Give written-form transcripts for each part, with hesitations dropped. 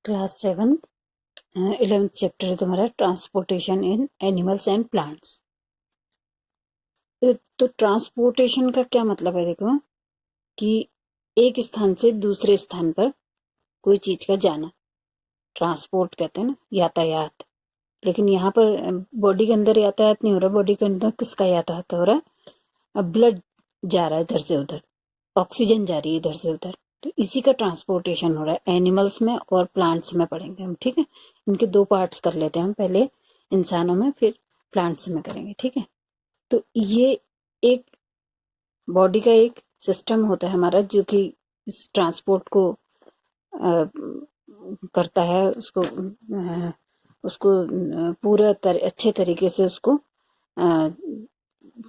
Class 7th 11th chapter है तुम्हारा transportation in animals and plants. तो ट्रांसपोर्टेशन का क्या मतलब है, देखो कि एक स्थान से दूसरे स्थान पर कोई चीज का जाना, ट्रांसपोर्ट कहते हैं ना, यातायात। लेकिन यहाँ पर बॉडी के अंदर यातायात नहीं हो रहा, बॉडी के अंदर किसका यातायात हो रहा है? अब ब्लड जा रहा है इधर से उधर, ऑक्सीजन जा रही है इधर से उधर, तो इसी का ट्रांसपोर्टेशन हो रहा है। एनिमल्स में और प्लांट्स में पढ़ेंगे हम, ठीक है। इनके दो पार्ट्स कर लेते हैं हम, पहले इंसानों में फिर प्लांट्स में करेंगे, ठीक है। तो ये एक बॉडी का एक सिस्टम होता है हमारा, जो कि इस ट्रांसपोर्ट को करता है, उसको पूरा अच्छे तरीके से उसको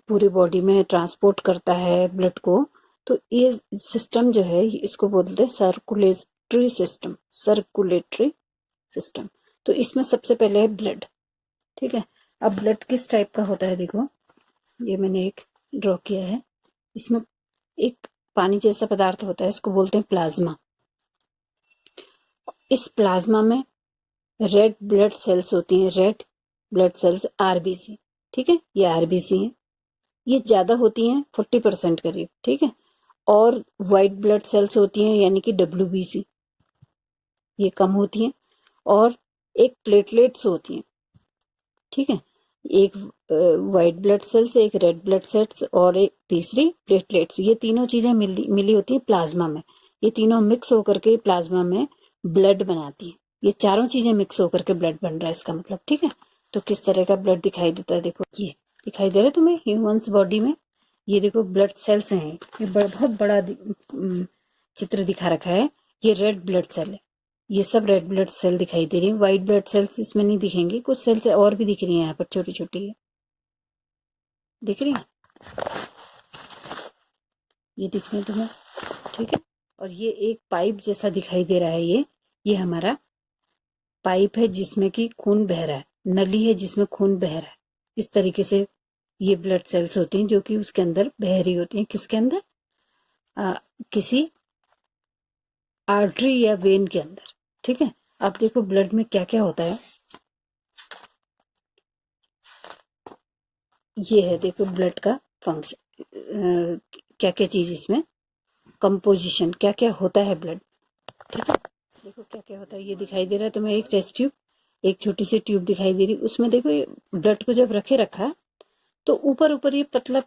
पूरी बॉडी में ट्रांसपोर्ट करता है ब्लड को। तो ये सिस्टम जो है इसको बोलते हैं सर्कुलेटरी सिस्टम, सर्कुलेटरी सिस्टम। तो इसमें सबसे पहले है ब्लड, ठीक है। अब ब्लड किस टाइप का होता है, देखो ये मैंने एक ड्रॉ किया है। इसमें एक पानी जैसा पदार्थ होता है, इसको बोलते हैं प्लाज्मा। इस प्लाज्मा में रेड ब्लड सेल्स होती हैं, रेड ब्लड सेल्स आरबीसी, ठीक है। ये आरबीसी है, ये ज्यादा होती हैं 40% करीब, ठीक है। और व्हाइट ब्लड सेल्स होती हैं यानी कि डब्ल्यूबीसी, ये कम होती हैं। और एक प्लेटलेट्स होती हैं, ठीक है। एक व्हाइट ब्लड सेल्स, एक रेड ब्लड सेल्स और एक तीसरी प्लेटलेट्स। ये तीनों चीजें मिली होती है प्लाज्मा में। ये तीनों मिक्स होकर के प्लाज्मा में ब्लड बनाती है। ये चारों चीजें मिक्स होकर के ब्लड बन रहा है इसका मतलब, ठीक है। तो किस तरह का ब्लड दिखाई देता है, देखो ये दिखाई दे रहा है तुम्हें ह्यूमंस बॉडी में। ये देखो ब्लड सेल्स हैं, ये बहुत बड़ा चित्र दिखा रखा है। ये रेड ब्लड सेल है, ये सब रेड ब्लड सेल दिखाई दे रही है। व्हाइट ब्लड सेल्स इसमें नहीं दिखेंगी, कुछ सेल्स और भी दिख रही हैं यहाँ पर, छोटी छोटी दिख रही है, ये दिख रही है तुम्हें, ठीक है। और ये एक पाइप जैसा दिखाई दे रहा है, ये हमारा पाइप है जिसमें कि खून बह रहा है, नली है जिसमें खून बह रहा है। इस तरीके से ये ब्लड सेल्स होती हैं जो कि उसके अंदर बह रही होती हैं। किसके अंदर? किसी आर्टरी या वेन के अंदर, ठीक है। अब देखो ब्लड में क्या क्या होता है, ये है देखो ब्लड का फंक्शन, क्या क्या चीज इसमें कंपोजिशन, क्या क्या होता है ब्लड, ठीक है। देखो क्या क्या होता है, ये दिखाई दे रहा है तुम्हें एक टेस्ट ट्यूब, एक छोटी सी ट्यूब दिखाई दे रही। उसमें देखो ये ब्लड को जब रखा तो ऊपर ऊपर ये पतला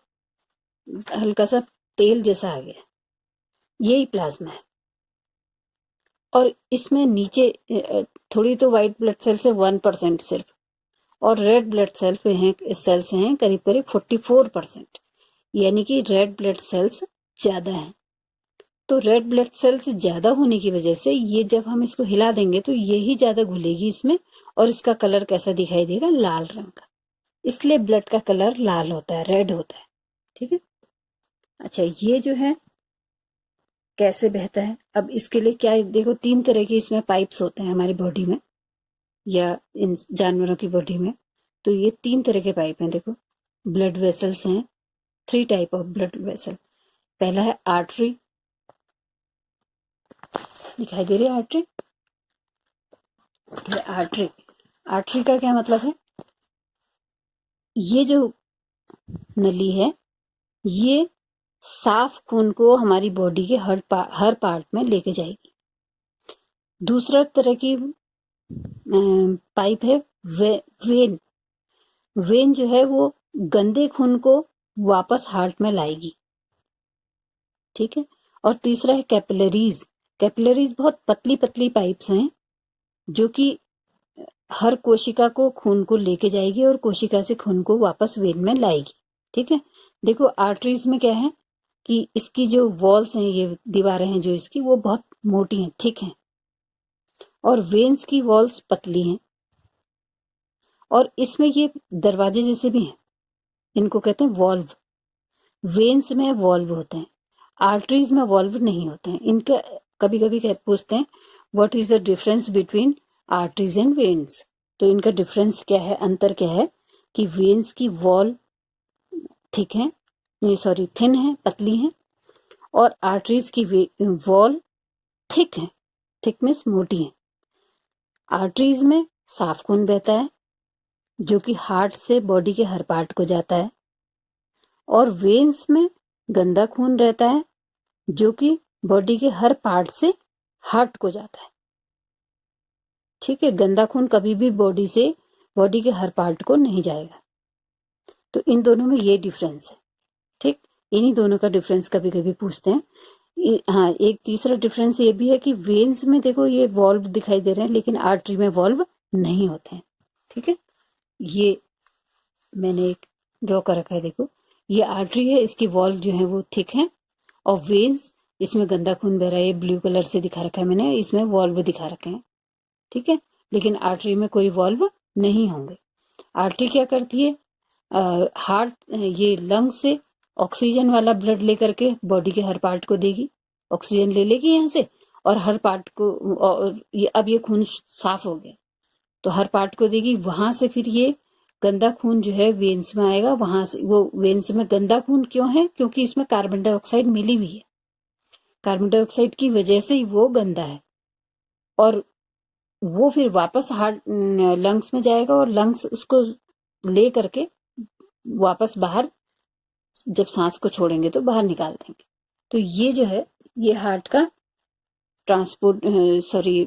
हल्का सा तेल जैसा आ गया, यही प्लाज्मा है। और इसमें नीचे थोड़ी तो व्हाइट ब्लड सेल्स है 1% सिर्फ, और रेड ब्लड सेल्स हैं करीब करीब 44%, यानी कि रेड ब्लड सेल्स ज्यादा हैं। तो रेड ब्लड सेल्स ज्यादा होने की वजह से ये जब हम इसको हिला देंगे तो ये ही ज्यादा घुलेगी इसमें, और इसका कलर कैसा दिखाई देगा? लाल रंग का। इसलिए ब्लड का कलर लाल होता है, रेड होता है, ठीक है। अच्छा, ये जो है कैसे बहता है, अब इसके लिए क्या है, देखो 3 तरह के इसमें पाइप्स होते हैं हमारी बॉडी में या इन जानवरों की बॉडी में। तो ये 3 तरह के पाइप हैं, देखो ब्लड वेसल्स हैं, 3 टाइप ऑफ ब्लड वेसल। पहला है आर्टरी, दिखाई दे रही है आर्टरी, ये आर्टरी। आर्टरी का क्या मतलब है? ये जो नली है ये साफ खून को हमारी बॉडी के हर पार्ट में लेके जाएगी। दूसरा तरह की पाइप है वेन। वेन जो है वो गंदे खून को वापस हार्ट में लाएगी, ठीक है। और तीसरा है कैपिलरीज। कैपिलरीज बहुत पतली पतली पाइप्स हैं जो कि हर कोशिका को खून को लेके जाएगी और कोशिका से खून को वापस वेन में लाएगी, ठीक है। देखो आर्टरीज में क्या है कि इसकी जो वॉल्स हैं, ये दीवारें हैं जो इसकी, वो बहुत मोटी हैं, ठीक हैं। और वेन्स की वॉल्स पतली हैं, और इसमें ये दरवाजे जैसे भी हैं, इनको कहते हैं वॉल्व। वेन्स में वॉल्व होते हैं, आर्टरीज में वॉल्व नहीं होते हैं। इनका कभी कभी पूछते हैं what is the difference between arteries and veins. तो इनका डिफरेंस क्या है, अंतर क्या है कि वेन्स की वॉल थिक है, नहीं सॉरी थिन है, पतली है, और आर्टरीज की वॉल थिक है, थिकनेस मोटी है। आर्टरीज में साफ खून बहता है जो कि हार्ट से बॉडी के हर पार्ट को जाता है, और वेन्स में गंदा खून रहता है जो कि बॉडी के हर पार्ट से हार्ट को जाता है। ठीक है, गंदा खून कभी भी बॉडी से बॉडी के हर पार्ट को नहीं जाएगा। तो इन दोनों में ये डिफरेंस है। ठीक, इन्हीं दोनों का डिफरेंस कभी कभी पूछते हैं। हाँ, एक तीसरा डिफरेंस ये भी है कि वेन्स में देखो ये वॉल्व दिखाई दे रहे हैं, लेकिन आर्टरी में वॉल्व नहीं होते हैं। ठीक है, ये मैंने एक ड्रॉ कर रखा है, देखो ये आर्टरी है, इसकी वॉल्व जो है वो थिक है, और वेन्स इसमें गंदा खून बह रहा है, ये ब्लू कलर से दिखा रखा है मैंने, इसमें वॉल्व दिखा रखे हैं। ठीक है, लेकिन आर्टरी में कोई वॉल्व नहीं होंगे। आर्टरी क्या करती है, हार्ट ये लंग्स से ऑक्सीजन वाला ब्लड लेकर के बॉडी के हर पार्ट को देगी, ऑक्सीजन ले लेगी यहाँ से, और हर पार्ट को, और अब ये खून साफ हो गया तो हर पार्ट को देगी। वहां से फिर ये गंदा खून जो है वेन्स में आएगा, वहां से वो वेन्स में गंदा खून क्यों है, क्योंकि इसमें कार्बन डाइऑक्साइड मिली हुई है, कार्बन डाइऑक्साइड की वजह से ही वो गंदा है, और वो फिर वापस हार्ट लंग्स में जाएगा, और लंग्स उसको ले करके वापस बाहर, जब सांस को छोड़ेंगे तो बाहर निकाल देंगे। तो ये जो है ये हार्ट का ट्रांसपोर्ट सॉरी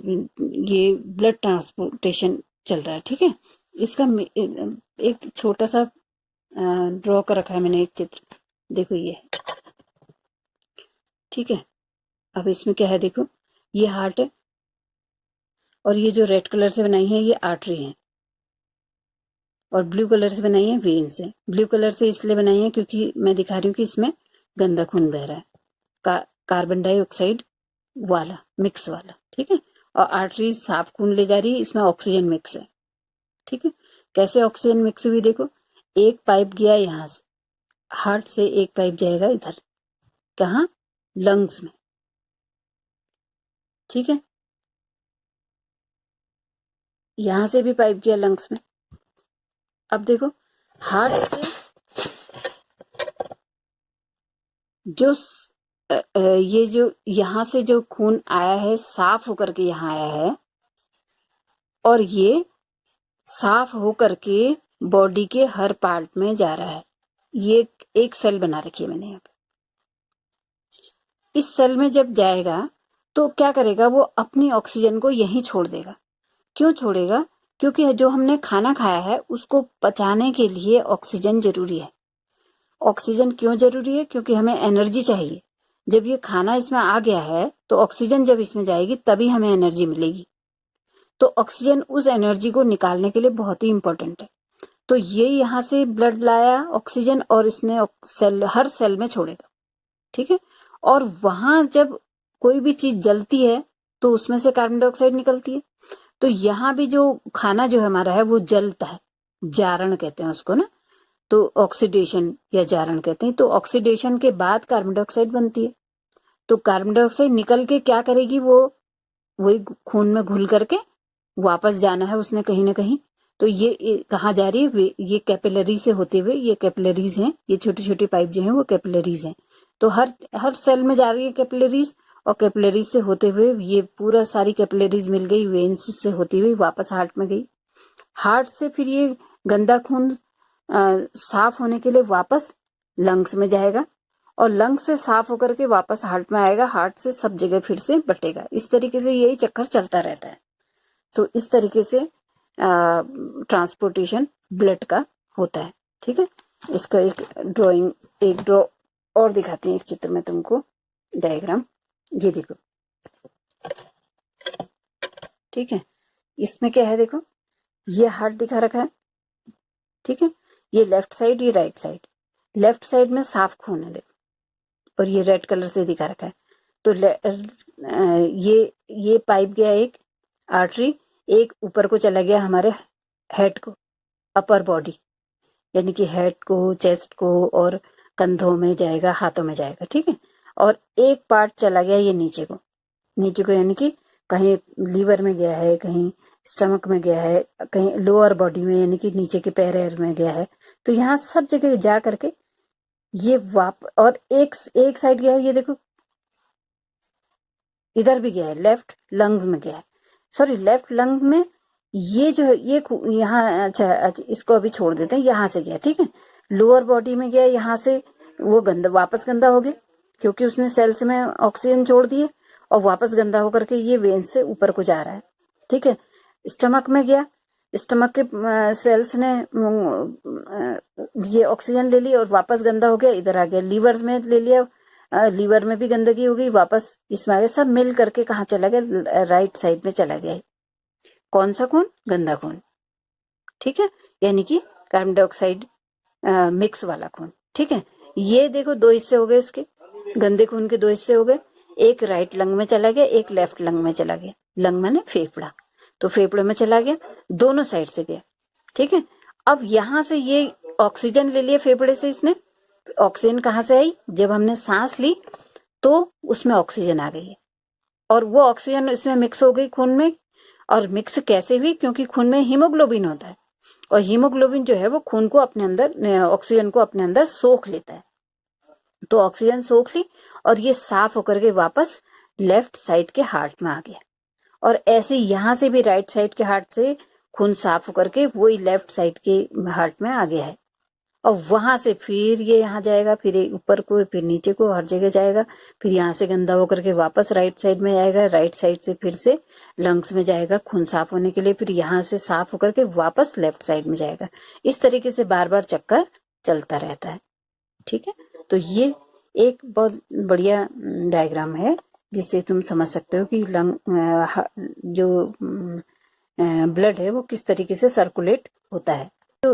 ये ब्लड ट्रांसपोर्टेशन चल रहा है। ठीक है, इसका एक छोटा सा ड्रॉ कर रखा है मैंने एक चित्र, देखो ये। ठीक है, अब इसमें क्या है, देखो ये हार्ट है, और ये जो रेड कलर से बनाई है ये आर्टरी है, और ब्लू कलर से बनाई है वेन्स है। ब्लू कलर से इसलिए बनाई है क्योंकि मैं दिखा रही हूँ कि इसमें गंदा खून बह रहा है, कार्बन डाइऑक्साइड वाला, मिक्स वाला। ठीक है, और आर्टरी साफ खून ले जा रही है, इसमें ऑक्सीजन मिक्स है। ठीक है, कैसे ऑक्सीजन मिक्स हुई, देखो एक पाइप गया यहाँ से, हार्ट से एक पाइप जाएगा इधर, कहाँ, लंग्स में। ठीक है, यहां से भी पाइप गया लंग्स में। अब देखो हार्ट से जो ये जो यहां से जो खून आया है साफ होकर के यहां आया है, और ये साफ होकर के बॉडी के हर पार्ट में जा रहा है। ये एक सेल बना रखी है मैंने यहाँ पे। इस सेल में जब जाएगा तो क्या करेगा, वो अपनी ऑक्सीजन को यहीं छोड़ देगा। क्यों छोड़ेगा, क्योंकि जो हमने खाना खाया है उसको पचाने के लिए ऑक्सीजन जरूरी है। ऑक्सीजन क्यों जरूरी है, क्योंकि हमें एनर्जी चाहिए। जब ये खाना इसमें आ गया है तो ऑक्सीजन जब इसमें जाएगी तभी हमें एनर्जी मिलेगी। तो ऑक्सीजन उस एनर्जी को निकालने के लिए बहुत ही इंपॉर्टेंट है। तो ये यहाँ से ब्लड लाया ऑक्सीजन, और इसने सेल, हर सेल में छोड़ेगा। ठीक है, और वहां जब कोई भी चीज जलती है तो उसमें से कार्बन डाइऑक्साइड निकलती है। तो यहाँ भी जो खाना जो हमारा है वो जलता है, जारण कहते हैं उसको ना, तो ऑक्सीडेशन या जारण कहते हैं। तो ऑक्सीडेशन के बाद कार्बन डाइऑक्साइड बनती है। तो कार्बन डाइऑक्साइड निकल के क्या करेगी, वो वही खून में घुल करके वापस जाना है उसने कहीं ना कहीं। तो ये कहाँ जा रही है, ये कैपिलरी से होते हुए, ये कैपिलरीज हैं, ये छोटी छोटी पाइप जो है वो कैपिलरीज हैं। तो हर सेल में जा रही है कैपिलरीज, और कैपिलरीज से होते हुए ये पूरा सारी कैपिलरीज मिल गई, वेन्स से होती हुई वापस हार्ट में गई। हार्ट से फिर ये गंदा खून साफ होने के लिए वापस लंग्स में जाएगा, और लंग्स से साफ होकर के वापस हार्ट में आएगा, हार्ट से सब जगह फिर से बटेगा। इस तरीके से यही चक्कर चलता रहता है। तो इस तरीके से ट्रांसपोर्टेशन ब्लड का होता है। ठीक है, इसका एक ड्रॉ और दिखाती हूँ, एक चित्र में तुमको डायग्राम, ये देखो। ठीक है, इसमें क्या है, देखो ये हार्ट दिखा रखा है। ठीक है, ये लेफ्ट साइड, ये राइट साइड। लेफ्ट साइड में साफ खून है देखो, और ये रेड कलर से दिखा रखा है। तो ये पाइप गया एक आर्टरी, एक ऊपर को चला गया हमारे हेड को, अपर बॉडी, यानी कि हेड को, चेस्ट को, और कंधों में जाएगा, हाथों में जाएगा। ठीक है, और एक पार्ट चला गया ये नीचे को यानी कि कहीं लीवर में गया है, कहीं स्टमक में गया है, कहीं लोअर बॉडी में यानी कि नीचे के पैर में गया है। तो यहाँ सब जगह जा करके ये और एक साइड गया है, ये देखो इधर भी गया है, लेफ्ट लंग्स में गया है। सॉरी लेफ्ट लंग में ये जो है ये यहाँ, अच्छा इसको अभी छोड़ देते हैं, यहाँ से गया, ठीक है, लोअर बॉडी में गया, यहाँ से वो गंदा, वापस गंदा हो गया क्योंकि उसने सेल्स में ऑक्सीजन छोड़ दिए, और वापस गंदा होकर के ये वेन्स से ऊपर को जा रहा है, ठीक है। स्टमक में गया, स्टमक के सेल्स ने ये ऑक्सीजन ले ली और वापस गंदा हो गया, इधर आ गया, लीवर में ले लिया, लीवर में भी गंदगी हो गई, वापस इसमें आ गया, सब मिल करके कहाँ चला गया, राइट साइड में चला गया। कौन सा खून? गंदा खून, ठीक है, यानी कि कार्बन डाइऑक्साइड मिक्स वाला खून, ठीक है। ये देखो दो हिस्से हो गए इसके, गंदे खून के दो हिस्से हो गए, एक राइट लंग में चला गया, एक लेफ्ट लंग में चला गया। लंग माने फेफड़ा, तो फेफड़े में चला गया, दोनों साइड से गया, ठीक है। अब यहां से ये ऑक्सीजन ले लिया फेफड़े से, इसने ऑक्सीजन कहाँ से आई? जब हमने सांस ली तो उसमें ऑक्सीजन आ गई है, और वो ऑक्सीजन इसमें मिक्स हो गई खून में। और मिक्स कैसे हुई? क्योंकि खून में हीमोग्लोबिन होता है, और हीमोग्लोबिन जो है वो खून को अपने अंदर, ऑक्सीजन को अपने अंदर सोख लेता है। तो ऑक्सीजन सोख ली और ये साफ होकर के वापस लेफ्ट साइड के हार्ट में आ गया, और ऐसे यहां से भी राइट साइड के हार्ट से खून साफ होकर के वही लेफ्ट साइड के हार्ट में आ गया है। और वहां से फिर ये यहाँ जाएगा, फिर ऊपर को, फिर नीचे को, हर जगह जाएगा, फिर यहाँ से गंदा होकर के वापस राइट साइड में जाएगा, राइट साइड से फिर से लंग्स में जाएगा खून साफ होने के लिए, फिर यहाँ से साफ होकर के वापस लेफ्ट साइड में जाएगा। इस तरीके से बार बार चक्कर चलता रहता है, ठीक है। तो ये एक बहुत बढ़िया डायग्राम है जिससे तुम समझ सकते हो कि लंग जो ब्लड है वो किस तरीके से सर्कुलेट होता है। तो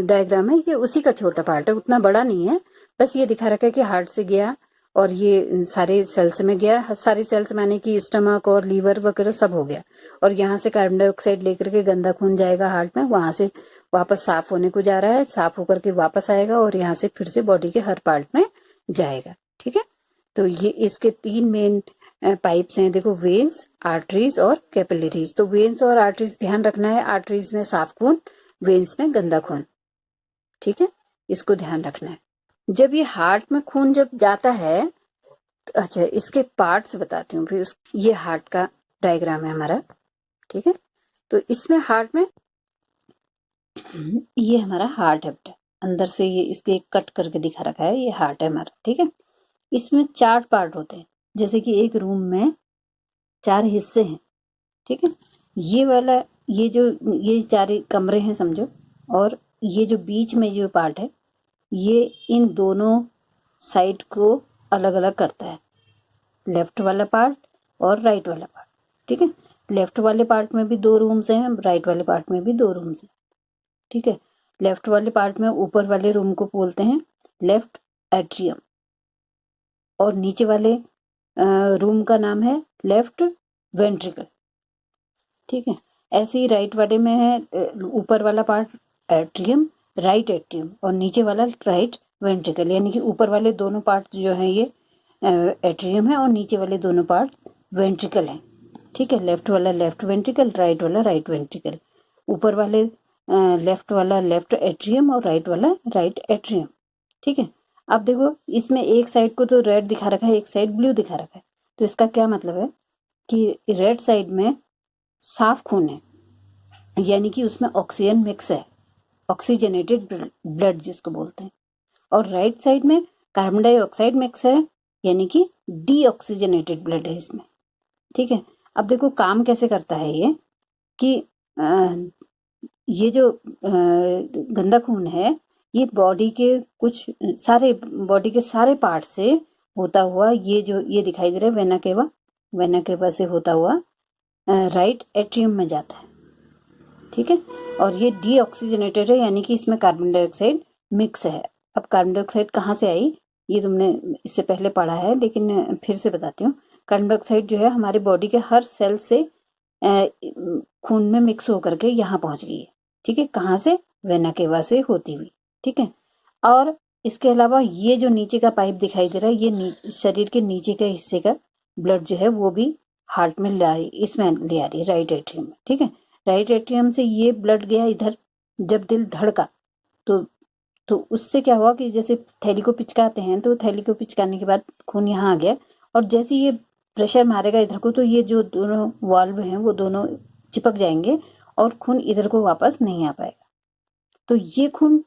डायग्राम है ये उसी का छोटा पार्ट है, उतना बड़ा नहीं है, बस ये दिखा रखा है कि हार्ट से गया और ये सारे सेल्स में गया, सारी सेल्स माने कि स्टमक और लीवर वगैरह सब हो गया, और यहाँ से कार्बन डाइऑक्साइड लेकर के गंदा खून जाएगा हार्ट में, वहां से वापस साफ होने को जा रहा है, साफ होकर के वापस आएगा और यहाँ से फिर से बॉडी के हर पार्ट में जाएगा, ठीक है। तो ये इसके तीन मेन पाइप्स हैं, देखो, वेन्स, आर्टरीज और कैपिलरीज। तो वेन्स और आर्टरीज ध्यान रखना है, आर्टरीज में साफ खून, वेन्स में गंदा खून, ठीक है, इसको ध्यान रखना है। जब ये हार्ट में खून जब जाता है तो, अच्छा इसके पार्ट्स बताती हूँ फिर। ये हार्ट का डायग्राम है हमारा, ठीक है। तो इसमें हार्ट में ये हमारा हार्ट है बेटा, अंदर से ये इसके कट करके दिखा रखा है, ये हार्ट है हमारा, ठीक है। इसमें 4 पार्ट होते हैं, जैसे कि एक रूम में 4 हिस्से हैं, ठीक है। ये वाला, ये जो ये 4 कमरे हैं समझो, और ये जो बीच में जो पार्ट है ये इन दोनों साइड को अलग अलग करता है, लेफ्ट वाला पार्ट और राइट वाला पार्ट, ठीक है। लेफ्ट वाले पार्ट में भी 2 रूम्स हैं, राइट वाले पार्ट में भी 2 रूम्स हैं, ठीक है। लेफ्ट वाले पार्ट में ऊपर वाले रूम को बोलते हैं लेफ्ट एट्रियम, और नीचे वाले रूम का नाम है लेफ्ट वेंट्रिकल, ठीक है। ऐसे ही राइट वाले में है ऊपर वाला पार्ट एट्रियम, राइट एट्रियम, और नीचे वाला राइट वेंट्रिकल, यानी कि ऊपर वाले दोनों पार्ट जो हैं ये एट्रियम है और नीचे वाले दोनों पार्ट वेंट्रिकल हैं, ठीक है। लेफ्ट वाला लेफ्ट वेंट्रिकल, राइट वाला राइट वेंट्रिकल, ऊपर वाले लेफ्ट वाला लेफ्ट एट्रियम और राइट वाला राइट एट्रियम, ठीक है। अब देखो इसमें एक साइड को तो रेड दिखा रखा है, एक साइड ब्लू दिखा रखा है, तो इसका क्या मतलब है कि रेड साइड में साफ खून है, यानी कि उसमें ऑक्सीजन मिक्स है, ऑक्सीजनेटेड ब्लड जिसको बोलते हैं, और राइट साइड में कार्बन डाइऑक्साइड मिक्स है, यानी कि डीऑक्सीजनेटेड ब्लड है इसमें, ठीक है। अब देखो काम कैसे करता है ये कि ये जो गंदा खून है ये बॉडी के बॉडी के सारे पार्ट से होता हुआ, ये जो ये दिखाई दे रहा है वेना केवा से होता हुआ राइट एट्रियम में जाता है, ठीक है। और ये डीऑक्सीजनेटेड है, यानी कि इसमें कार्बन डाइऑक्साइड मिक्स है। अब कार्बन डाइऑक्साइड कहाँ से आई ये तुमने इससे पहले पढ़ा है, लेकिन फिर से बताती हूँ। कार्बन डाइऑक्साइड जो है हमारे बॉडी के हर सेल से खून में मिक्स होकर के यहाँ पहुंच गई है, ठीक है। कहाँ से? वेना केवा से होती हुई, ठीक है। और इसके अलावा ये जो नीचे का पाइप दिखाई दे रहा है, ये शरीर के नीचे के हिस्से का ब्लड जो है वो भी हार्ट में इसमें ले आ रही है, राइट एट्रियम में, ठीक है। राइट एट्रियम से ये ब्लड गया इधर, जब दिल धड़का तो उससे क्या हुआ कि जैसे थैली को पिचकाते हैं, तो थैली को पिचकाने के बाद खून यहाँ आ गया, और जैसे ये प्रेशर मारेगा इधर को तो ये जो दोनों वाल्व हैं वो दोनों चिपक जाएंगे और खून इधर को वापस नहीं आ पाएगा। तो ये खून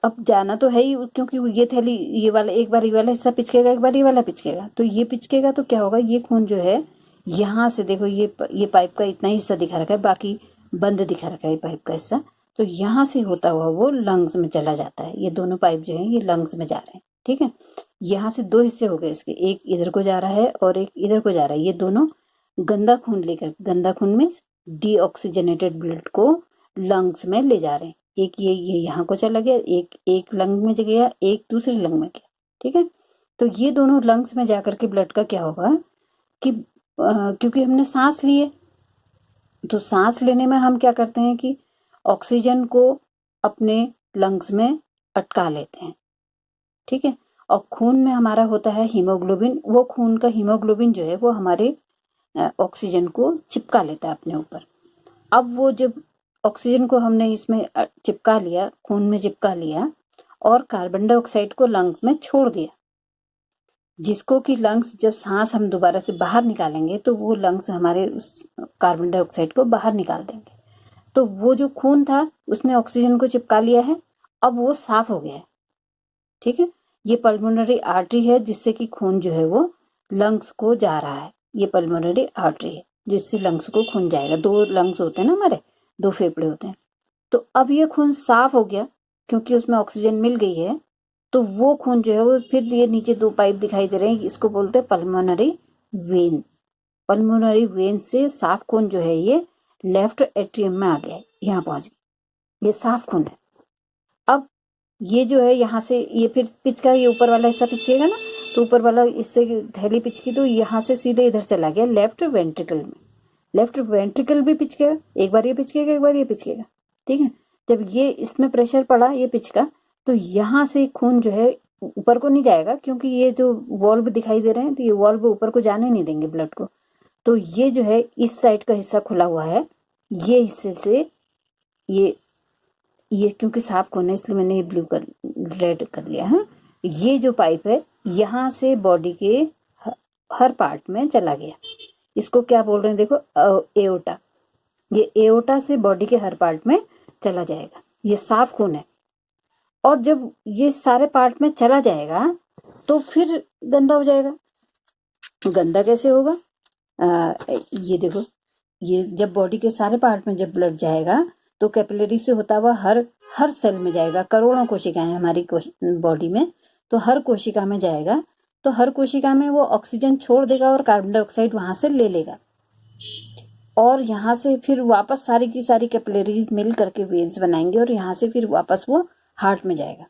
अब जाना तो है ही, क्योंकि ये थैली, ये वाला एक बार ये वाला हिस्सा पिचकेगा, एक बार ये वाला पिचकेगा, तो ये पिचकेगा तो क्या होगा, ये खून जो है यहाँ से देखो ये पाइप का इतना हिस्सा दिखा रखा है, बाकी बंद दिखा रखा है पाइप का हिस्सा, तो यहाँ से होता हुआ वो लंग्स में चला जाता है। ये दोनों पाइप जो है ये लंग्स में जा रहे हैं, ठीक है। यहाँ से दो हिस्से हो गए इसके, एक इधर को जा रहा है और एक इधर को जा रहा है। ये दोनों गंदा खून लेकर, गंदा खून मीन्स डीऑक्सीजनेटेड ब्लड को लंग्स में ले जा रहे हैं। एक ये यहाँ को चला गया, एक लंग में गया, एक दूसरे लंग में गया, ठीक है। तो ये दोनों लंग्स में जाकर के ब्लड का क्या होगा कि क्योंकि हमने सांस लिए, तो सांस लेने में हम क्या करते हैं कि ऑक्सीजन को अपने लंग्स में अटका लेते हैं, ठीक है। और खून में हमारा होता है हीमोग्लोबिन, वो खून का हीमोग्लोबिन जो है वो हमारे ऑक्सीजन को चिपका लेता है अपने ऊपर। अब वो जब ऑक्सीजन को हमने इसमें चिपका लिया, खून में चिपका लिया और कार्बन डाइऑक्साइड को लंग्स में छोड़ दिया, जिसको कि लंग्स जब सांस हम दोबारा से बाहर निकालेंगे तो वो लंग्स हमारे उस कार्बन डाइऑक्साइड को बाहर निकाल देंगे। तो वो जो खून था उसने ऑक्सीजन को चिपका लिया है, अब वो साफ हो गया है, ठीक है। ये पल्मोनरी आर्टरी है जिससे कि खून जो है वो लंग्स को जा रहा है। ये पल्मोनरी आर्टरी है जिससे लंग्स को खून जाएगा। दो लंग्स होते हैं ना हमारे, दो फेफड़े होते हैं। तो अब ये खून साफ हो गया क्योंकि उसमें ऑक्सीजन मिल गई है। तो वो खून जो है वो फिर ये नीचे दो पाइप दिखाई दे रहे हैं, इसको बोलते हैं पल्मोनरी वेन्स। पल्मोनरी वेन्स से साफ खून जो है ये लेफ्ट एट्रियम में आ गया है, यहाँ पहुंच गया, ये साफ खून है। अब ये जो है यहाँ से ये फिर पिचका, ये ऊपर वाला हिस्सा पिचकेगा ना, तो ऊपर वाला इससे थैली पिचकी तो यहाँ से सीधे इधर चला गया लेफ्ट वेंट्रिकल में। लेफ्ट वेंट्रिकल भी पिचकेगा, एक बार ये पिचकेगा एक बार ये पिचकेगा, ठीक है। जब ये इसमें प्रेशर पड़ा, ये पिचका, तो यहाँ से खून जो है ऊपर को नहीं जाएगा क्योंकि ये जो वॉल्व दिखाई दे रहे हैं तो ये वॉल्व ऊपर को जाने नहीं देंगे ब्लड को। तो ये जो है इस साइड का हिस्सा खुला हुआ है, ये हिस्से से ये क्योंकि साफ खून है इसलिए मैंने ये ब्लू कर रेड कर लिया है। ये जो पाइप है यहाँ से बॉडी के हर पार्ट में चला गया, इसको क्या बोल रहे हैं देखो, एओटा। ये एओटा से बॉडी के हर पार्ट में चला जाएगा, ये साफ खून है। और जब ये सारे पार्ट में चला जाएगा तो फिर गंदा हो जाएगा। गंदा कैसे होगा, ये देखो, ये जब बॉडी के सारे पार्ट में जब ब्लड जाएगा तो कैपिलरी से होता हुआ हर सेल में जाएगा। करोड़ों कोशिकाएं हमारी बॉडी में, तो हर कोशिका में जाएगा, तो हर कोशिका में वो ऑक्सीजन छोड़ देगा और कार्बन डाइऑक्साइड वहां से ले लेगा और यहाँ से फिर वापस सारी की सारी कैपिलरीज मिल करके वेन्स बनाएंगे और यहाँ से फिर वापस वो हार्ट में जाएगा,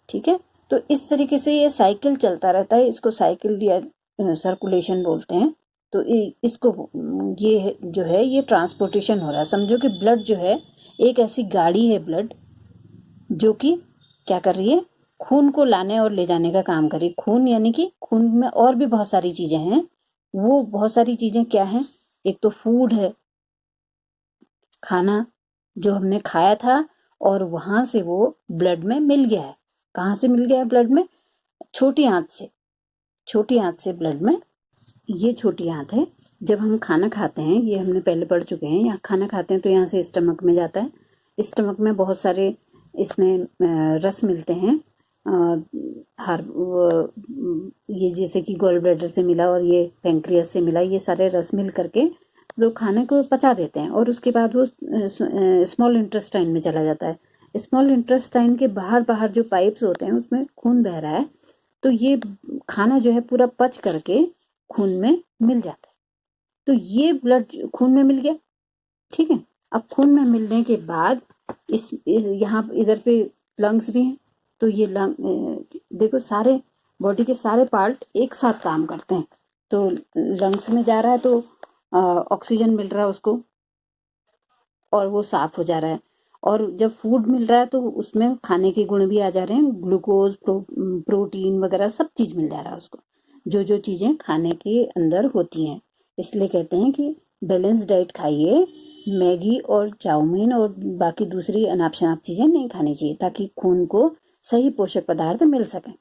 ठीक है। तो इस तरीके से ये साइकिल चलता रहता है, इसको साइकिल या सर्कुलेशन बोलते हैं। तो इसको ये जो है ये ट्रांसपोर्टेशन हो रहा है। समझो कि ब्लड जो है एक ऐसी गाड़ी है, ब्लड जो कि क्या कर रही है, खून को लाने और ले जाने का काम कर रही है। खून यानी कि खून में और भी बहुत सारी चीजें हैं। वो बहुत सारी चीजें क्या हैं, एक तो फूड है, खाना जो हमने खाया था और वहां से वो ब्लड में मिल गया है। कहाँ से मिल गया है ब्लड में, छोटी आंत से, छोटी आंत से ब्लड में। ये छोटी आंत है, जब हम खाना खाते हैं, ये हमने पहले पढ़ चुके हैं, यहाँ खाना खाते हैं तो यहाँ से स्टमक में जाता है। स्टमक में बहुत सारे इसमें रस मिलते हैं, ये जैसे कि गॉल ब्लैडर से मिला और ये पैंक्रियास से मिला, ये सारे रस मिल करके लोग खाने को पचा देते हैं और उसके बाद वो स्मॉल इंटेस्टाइन में चला जाता है। स्मॉल इंटेस्टाइन के बाहर बाहर जो पाइप्स होते हैं उसमें खून बह रहा है, तो ये खाना जो है पूरा पच करके खून में मिल जाता है। तो ये ब्लड खून में मिल गया, ठीक है। अब खून में मिलने के बाद इस यहाँ इधर पे लंग्स भी हैं, तो ये लंग देखो सारे बॉडी के सारे पार्ट एक साथ काम करते हैं। तो लंग्स में जा रहा है तो ऑक्सीजन मिल रहा है उसको और वो साफ हो जा रहा है। और जब फूड मिल रहा है तो उसमें खाने के गुण भी आ जा रहे हैं, ग्लूकोज प्रोटीन वगैरह सब चीज मिल जा रहा है उसको, जो जो चीजें खाने के अंदर होती हैं। इसलिए कहते हैं कि बैलेंस डाइट खाइए, मैगी और चाउमीन और बाकी दूसरी अनाप शनाप चीजें नहीं खानी चाहिए ताकि खून को सही पोषक पदार्थ मिल सकें।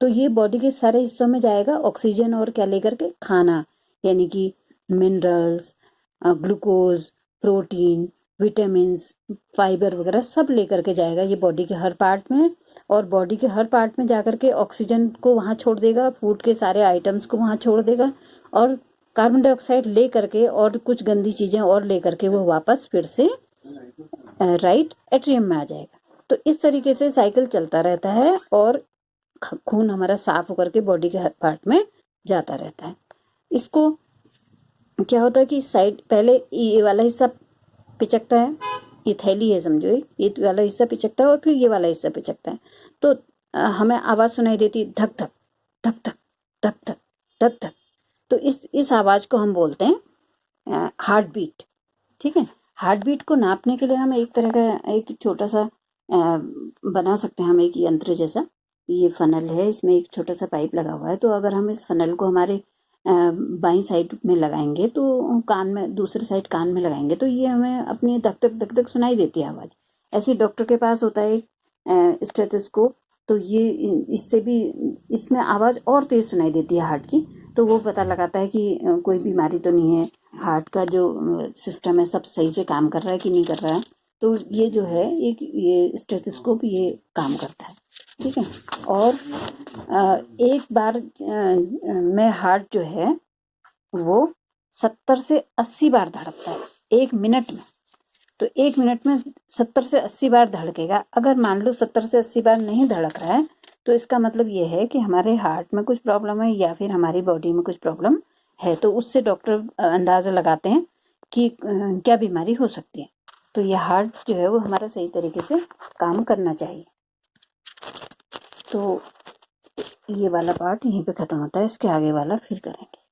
तो ये बॉडी के सारे हिस्सों में जाएगा, ऑक्सीजन और क्या लेकर के, खाना, यानी कि minerals, glucose, protein, vitamin, fibre वगैरह सब लेकर के जाएगा ये बॉडी के हर पार्ट में। और बॉडी के हर पार्ट में जाकर के ऑक्सीजन को वहां छोड़ देगा, फूड के सारे आइटम्स को वहां छोड़ देगा, और कार्बन डाइऑक्साइड ले करके और कुछ गंदी चीजें और ले करके वो वापस फिर से राइट एट्रियम में आ जाएगा। तो इस तरीके से साइकिल चलता रहता है और खून हमारा साफ होकर के बॉडी के हर पार्ट में जाता रहता है। इसको क्या होता है कि साइड पहले ये वाला हिस्सा पिचकता है, ये थैली है समझो, ये वाला हिस्सा पिचकता है और फिर ये वाला हिस्सा पिचकता है। तो हमें आवाज सुनाई देती है धक धक धक धक धक धक धक धक। तो इस आवाज को हम बोलते हैं हार्ट बीट। ठीक है, हार्ट बीट को नापने के लिए हम एक तरह का एक छोटा सा बना सकते हैं हम, एक यंत्र जैसा। ये फनल है, इसमें एक छोटा सा पाइप लगा हुआ है। तो अगर हम इस फनल को हमारे बाईं साइड में लगाएंगे, तो कान में, दूसरी साइड कान में लगाएंगे, तो ये हमें अपनी धक धक सुनाई देती है आवाज। ऐसे डॉक्टर के पास होता है स्टेथोस्कोप, तो ये इससे भी इसमें आवाज और तेज सुनाई देती है हार्ट की। तो वो पता लगाता है कि कोई बीमारी तो नहीं है, हार्ट का जो सिस्टम है सब सही से काम कर रहा है कि नहीं कर रहा है। तो ये जो है ये स्टेथोस्कोप ये काम करता है। ठीक है, और एक बार में हार्ट जो है वो 70 से 80 बार धड़कता है एक मिनट में। तो एक मिनट में 70 से 80 बार धड़केगा। अगर मान लो 70 से 80 बार नहीं धड़क रहा है, तो इसका मतलब ये है कि हमारे हार्ट में कुछ प्रॉब्लम है या फिर हमारी बॉडी में कुछ प्रॉब्लम है। तो उससे डॉक्टर अंदाजा लगाते हैं कि क्या बीमारी हो सकती है। तो ये हार्ट जो है वो हमारा सही तरीके से काम करना चाहिए। तो ये वाला पार्ट यहीं पे खत्म होता है, इसके आगे वाला फिर करेंगे।